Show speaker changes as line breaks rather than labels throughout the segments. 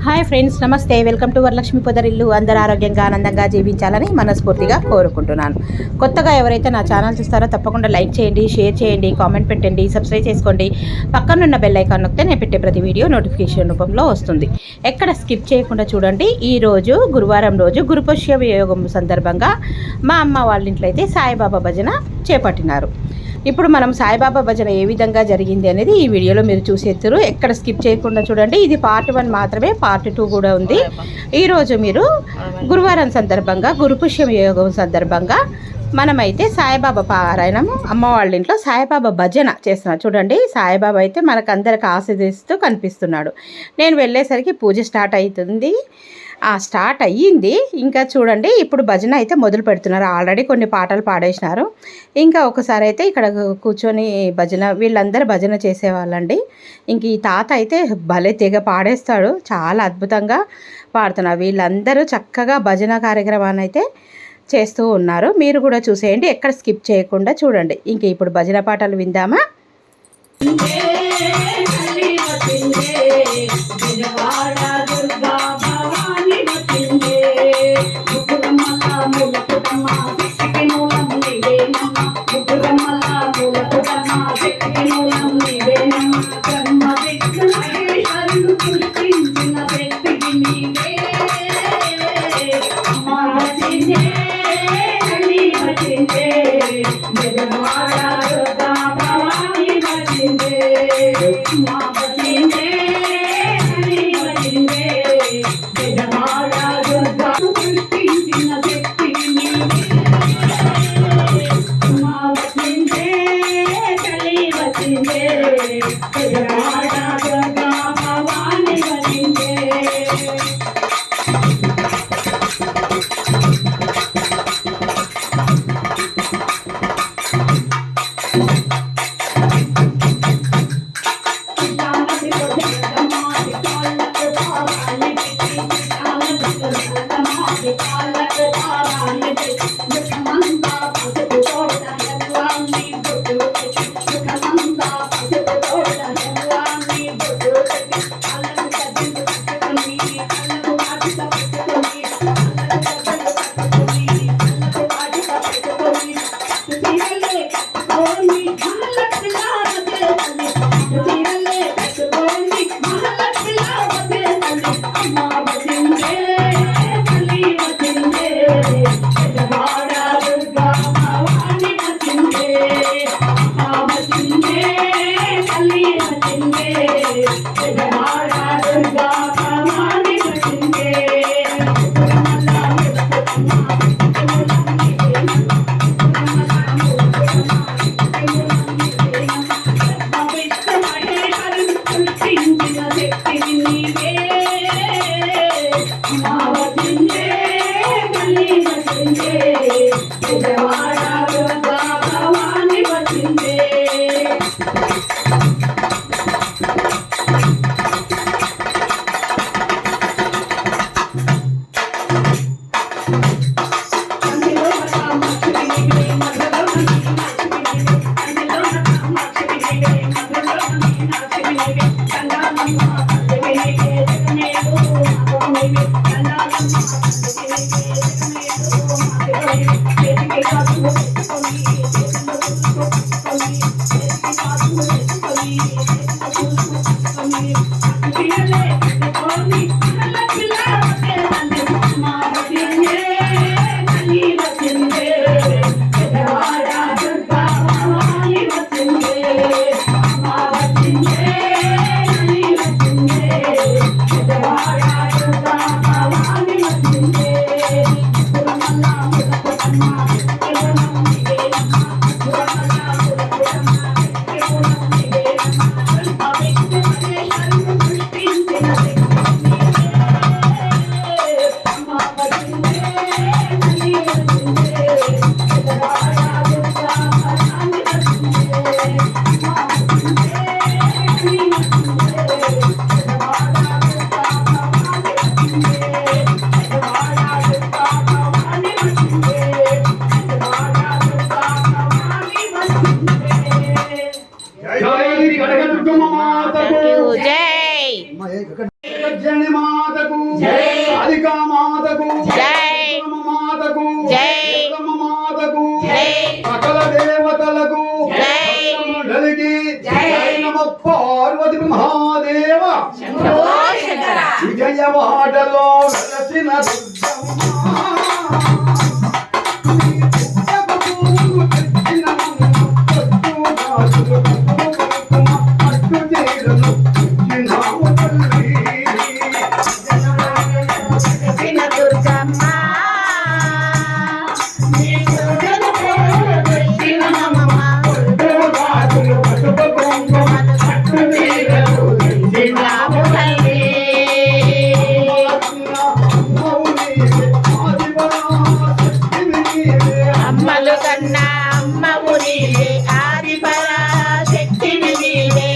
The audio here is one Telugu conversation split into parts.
హాయ్ ఫ్రెండ్స్, నమస్తే. Welcome to Varalakshmi Podarillu. అందరూ ఆరోగ్యంగా ఆనందంగా జీవించాలని మనస్ఫూర్తిగా కోరుకుంటున్నాను. కొత్తగా ఎవరైతే నా ఛానల్ చూస్తారో తప్పకుండా లైక్ చేయండి, షేర్ చేయండి, కామెంట్ పెట్టండి, సబ్స్క్రైబ్ చేసుకోండి. పక్కనున్న బెల్ ఐకాన్ నొక్కితే నేను పెట్టే ప్రతి వీడియో నోటిఫికేషన్ రూపంలో వస్తుంది. ఎక్కడ స్కిప్ చేయకుండా చూడండి. ఈరోజు గురువారం రోజు గురుపుష్య యోగం సందర్భంగా మా అమ్మ వాళ్ళ ఇంట్లో అయితే సాయిబాబా భజన చేపట్టినారు. ఇప్పుడు మనం సాయిబాబా భజన ఏ విధంగా జరిగింది అనేది ఈ వీడియోలో మీరు చూసేద్దరు. ఎక్కడ స్కిప్ చేయకుండా చూడండి. ఇది పార్ట్ 1 మాత్రమే, పార్ట్ 2 కూడా ఉంది. ఈరోజు మీరు గురువారం సందర్భంగా గురుపుష్యం యోగం సందర్భంగా మనమైతే సాయిబాబా పారాయణము అమ్మ వాళ్ళ ఇంట్లో సాయిబాబా భజన చేస్తున్నాం. చూడండి, సాయిబాబా అయితే మనకందరికి ఆశీర్దిస్తూ కనిపిస్తున్నాడు. నేను వెళ్ళేసరికి పూజ స్టార్ట్ అవుతుంది. స్టార్ట్ అయ్యింది. ఇంకా చూడండి, ఇప్పుడు భజన అయితే మొదలు పెడుతున్నారు. ఆల్రెడీ కొన్ని పాటలు పాడేసినారు. ఇంకా ఒకసారి అయితే ఇక్కడ కూర్చొని వీళ్ళందరూ భజన చేసేవాళ్ళండి. ఇంక ఈ తాత అయితే భలే తెగ పాడేస్తాడు, చాలా అద్భుతంగా పాడుతున్నారు. వీళ్ళందరూ చక్కగా భజన కార్యక్రమాన్ని అయితే చేస్తూ ఉన్నారు. మీరు కూడా చూసేయండి, ఎక్కడ స్కిప్ చేయకుండా చూడండి. ఇంక ఇప్పుడు భజన పాటలు విందామా.
అంబికా మాతకు
జై
మాతకు
జై
మాతకు
జై
సకల దేవతలకు
జై
మండలికి
జై
నమ పార్వతి మహాదేవ
శంభో శంకర
విజయవాడలో వెలసిన దుర్గమ్మ
అమ్మలు కన్నా అమ్మవు నీవే ఆది పరాశక్తివి నీవే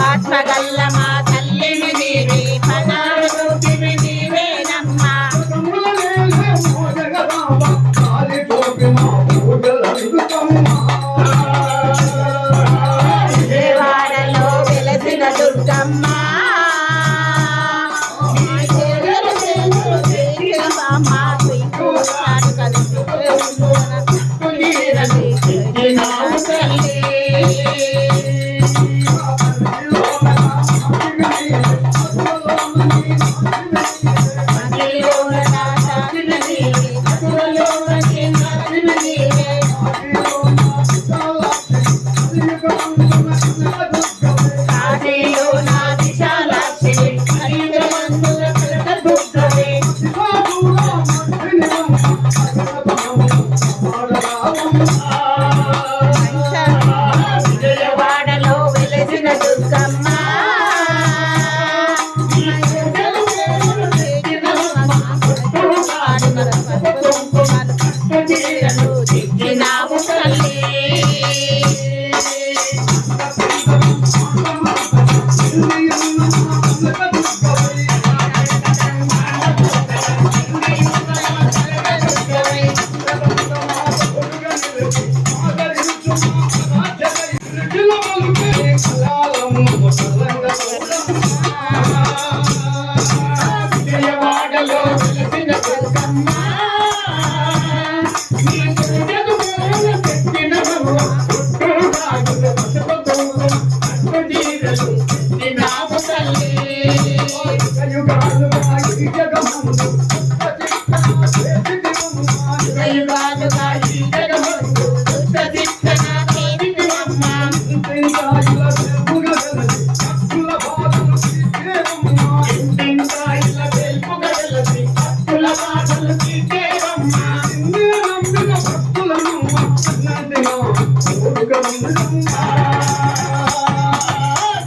ఆత్మగల్ల మా తల్లివి నీవే పనారూపివి నీవేనమ్మా విజయవాడలో వెలసిన దుర్గమ్మ విజయవాడలో వెలసిన దుర్గమ్మ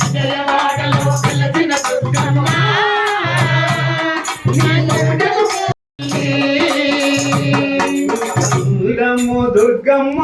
విజయవాడలో వెలసిన దుర్గమ్మ
దుర్గమ్మ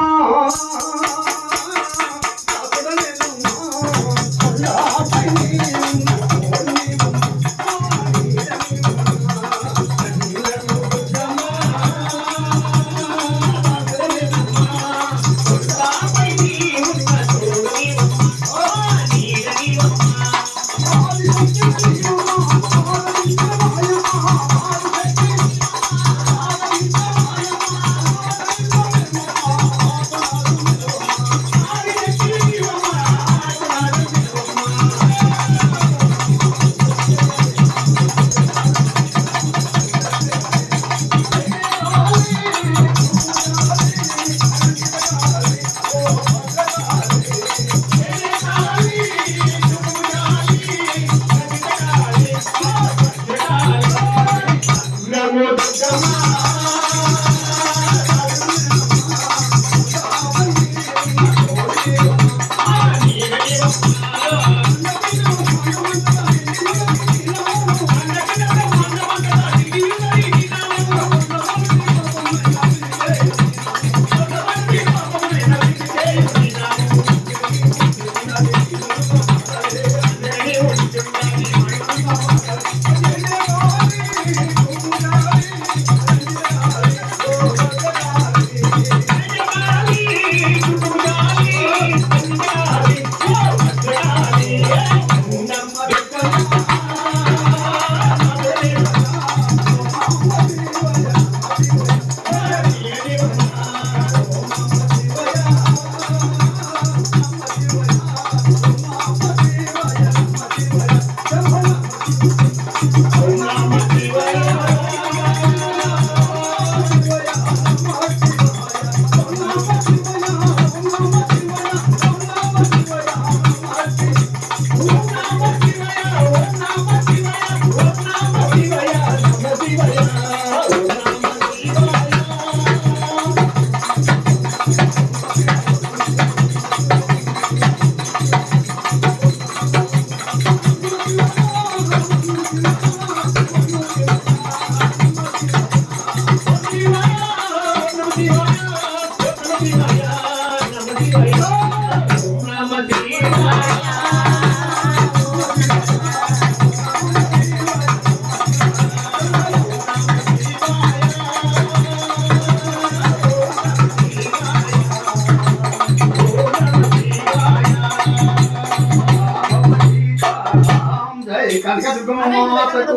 జై కనకదుర్గమ్మ మాతకు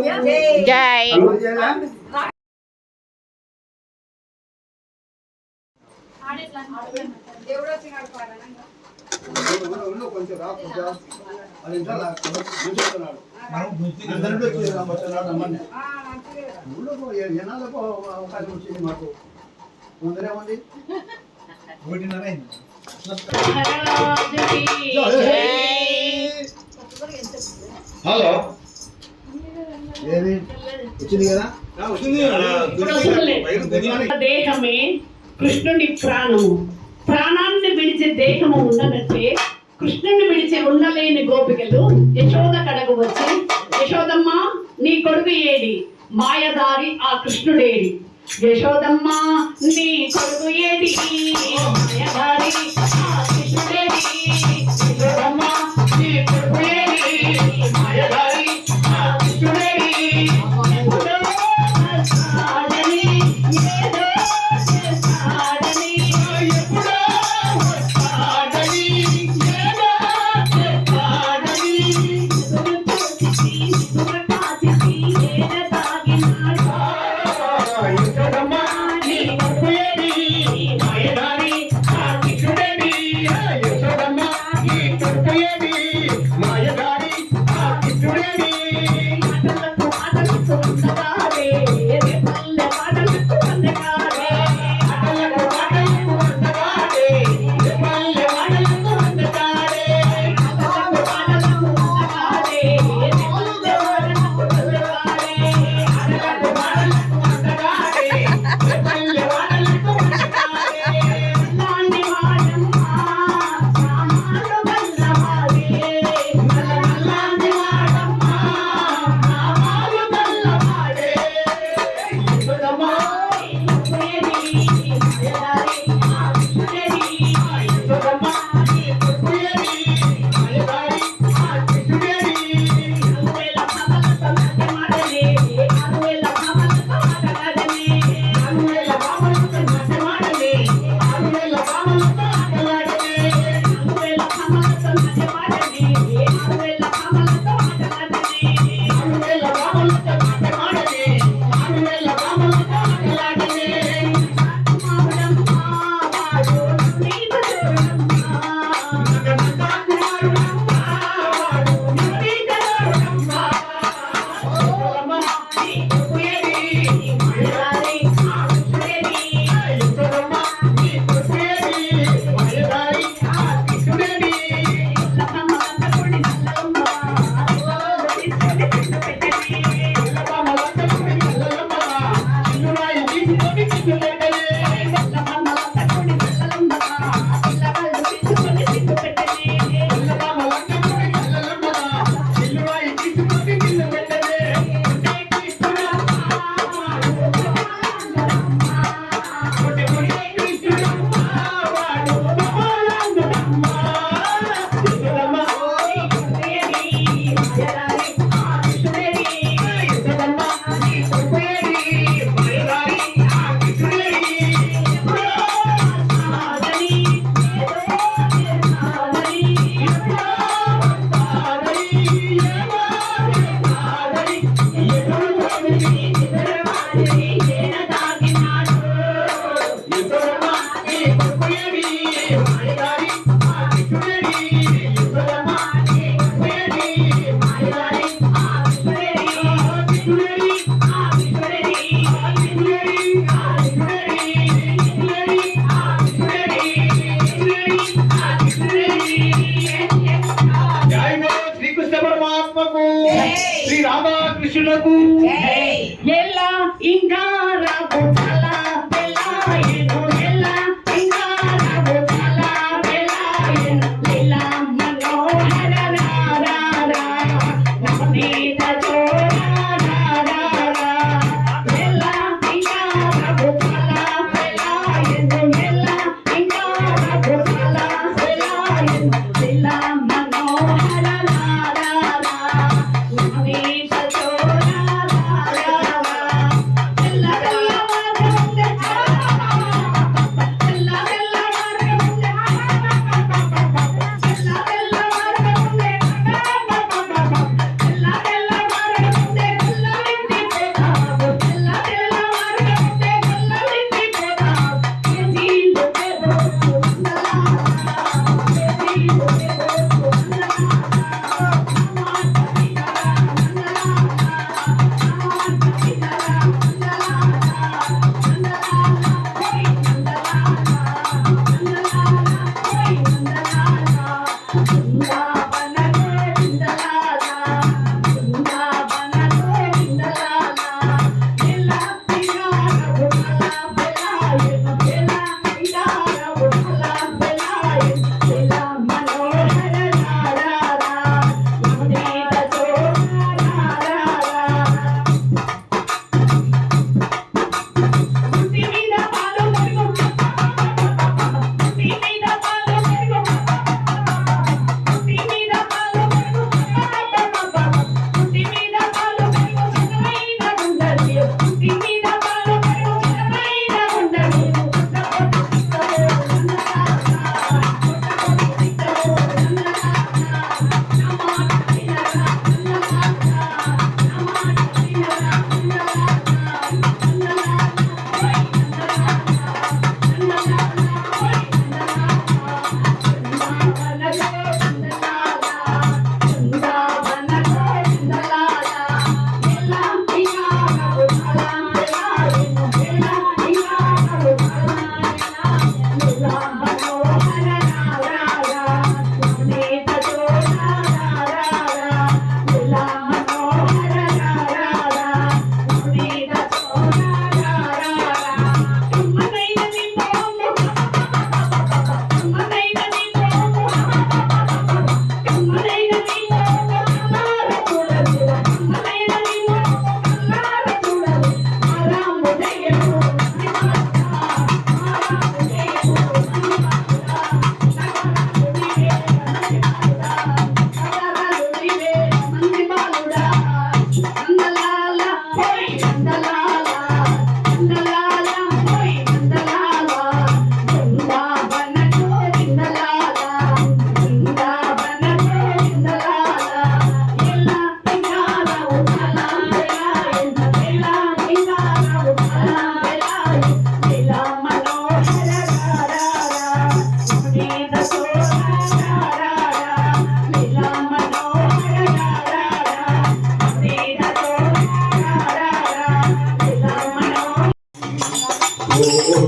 జై.
కొంచెం రా కొంచెం అది ఇంట్లో కూర్చున్నాడు జనాలకు అవకాశం వచ్చింది మాకు తొందర ఉంది హలో ఏది వచ్చింది కదా
దేహమే కృష్ణుని ప్రాణము. ప్రాణాన్ని విడిచే దేహము ఉన్నదంటే కృష్ణుని విడిచి ఉండలేని గోపికలు యశోద కడకు వచ్చి, యశోదమ్మ నీ కొడుకు ఏడి, మాయదారి ఆ కృష్ణుడేడి. యశోదమ్మ నీ కొడుకు ఏడి, మాయదారి ఆ కృష్ణుడేడి. యశోదమ్మ నీ కొడుకు ఏడి, మాయదారి ఆ కృష్ణుడేడి. ఆడని ఏదో చేస్తాడని, ఎప్పుడో వస్తాడని, ఏదో చేస్తాడని, దురకాచికి ఏడ తాగినాడు. యశోదమ్మ నీ కొడుకు ఏడి, మాయదారి ఆ కృష్ణుడేడి. యశోదమ్మ నీ కొడుకు ఏడి, మాయదారి ఆ కృష్ణుడేడి. ఆటలకు అందగాడే, పల్లె పాటలకు అందగాడే, ఆటలకు అందగాడే, పల్లె పాటలకు అందగాడే, ఆటలకు అందగాడే, పల్లె పాటలకు అందగాడే, ఆటలకు అందగాడే, పల్లె పాటలకు అందగాడే. అలాంటి వాడమ్మ సామాలు గల్లవాడే, అలాంటి వాడమ్మ సామాలు గల్లవాడే. యశోదమ్మ ఏడి, మాయదారి ఆ కృష్ణుడేడి. యశోదమ్మ నీ కొడుకు ఏడి, మాయదారి ఆ కృష్ణుడేడి. అనువేల భామలతో నాట్యమాడలే, అనువేల భామలతో ఆటలాడలే, అనువేల భామలతో నాట్యమాడలే, అనువేల భామలతో ఆటలాడలే, అనువేల భామలతో నాట్యమాడలే, అనువేల భామలతో ఆటలాడలే, అనువేల భామలతో నాట్యమాడలే, అనువేల భామలతో ఆటలాడలే. కుమారుడమ్మ వాడు నీకు తోడమ్మ, కుమారుడమ్మ వాడు నీకు తోడమ్మ. యశోదమ్మ నీ కొడుకు ఏడి, మాయదారి ఆ కృష్ణుడేడి. యశోదమ్మ నీ కొడుకు ఏడి, మాయదారి ఆ కృష్ణుడేడి. లమ్మలందకుడి నల్లమ్మ, తీసుకొని తిండు పెట్టని. లమ్మలందకుడి నల్లమ్మ, చిన్నురాయి తీసుకొని తిండు పెట్టని. లమ్మలందకుడి నల్లమ్మ, పిల్లగాళ్ళు తీసుకొని తిండు పెట్టని. లమ్మలందకుడి నల్లమ్మ, చిన్నురాయి తీసుకొని తిండు పెట్టని. కృష్ణుడమ్మ వాడు గోపాలందరమ్మ, కృష్ణుడమ్మ వాడు గోపాలందరమ్మ. యశోదమ్మ నీ కొడుకు ఏడి, మాయదారి ఆ కృష్ణుడేడి. యశోదమ్మ నీ కొడుకు ఏడి, మాయదారి ఆ కృష్ణుడేడి. ఎప్పుడో వస్తాడని, ఏదో చేస్తాడని, ఎప్పుడో వస్తాడని, ఏదో చేస్తాడని, ఎదురు చూసి నిద్రమాదిరి ఏడ తాగినాడు. యశోదమ్మ నీ కొడుకు ఏడి, మాయదారి ఆ కృష్ణుడేడి. యశోదమ్మ నీ కొడుకు ఏడి, మాయదారి ఆ కృష్ణుడేడి. కృష్ణుడేడి ఆ కృష్ణుడేడి, కృష్ణుడేడి ఆ కృష్ణుడేడి, కృష్ణుడేడి ఆ కృష్ణుడేడి, కృష్ణుడేడి ఆ కృష్ణుడేడి.
జై బోలో శ్రీకృష్ణ పరమాత్మకు శ్రీ రామకృష్ణులకు
ఎల్లా ఇంకా రాబు చాలా బెల్లాయను, ఎల్లా ఇంకా రాబు చాలా బెల్లాయను. లీలా మనోహర రారా, నవనీత చోరా రారా. ఎల్లా ఇంకా రాబు చాలా బెల్లాయను, ఎల్లా ఇంకా రాబు చాలా బెల్లాయను. లీలా మనోహర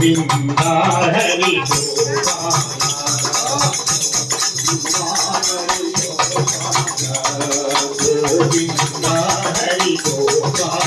గోవింద హరి గోపాల గోవింద హరి గోపాల